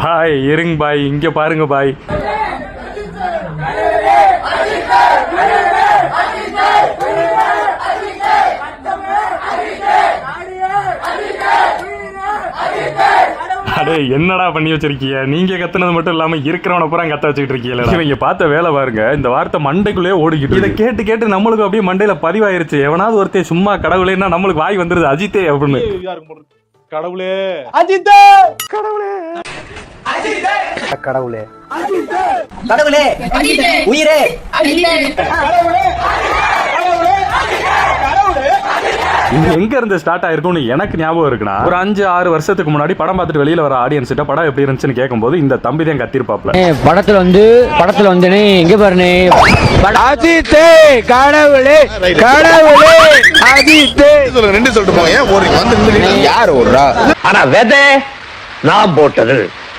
பாய் இருங்க பாய், இங்க பாருங்க பாய். அடே என்னடா பண்ணி வச்சிருக்கீங்க? நீங்க கத்துனது மட்டும் இல்லாம இருக்கிறவன பூரா கத்த வச்சுட்டு இருக்கீங்களா? இவங்க பார்த்த வேலை பாருங்க, இந்த வார்த்தை மண்டைக்குள்ளேயே ஓடிக்கிட்டு. இதை கேட்டு கேட்டு நம்மளுக்கு அப்படியே மண்டையில பதிவாயிருச்சு. எவனாவது ஒருத்தே சும்மா கடவுளேன்னா நம்மளுக்கு வாய் வந்துருது அஜித்தே அப்படின்னு. கடவுளே அஜித்தே, கடவுளே கடவுளே கடவுளே உயிரே இது எங்க இருந்து ஸ்டார்ட் ஆயிருக்கும்னு எனக்கு ஞாபகம் இருக்குன்னா, ஒரு 5-6 வருஷத்துக்கு முன்னாடி படம் பார்த்துட்டு வெளியில வர ஆடியன்ஸ் கிட்ட படம் எப்படி இருந்துச்சுன்னு கேட்கும்போது இந்த தம்பி தான் கத்திருப்பாப்ல. படத்துல வந்து இங்க பாருனே, அஜித்தே கடவுளே கடவுளே அஜித்தே ரெண்டு சொல்லிட்டு போங்க. ஏன் ஓடுறீங்க? வந்து யார் ஓடுறா? ஆனா வெதை நான் போட்டது.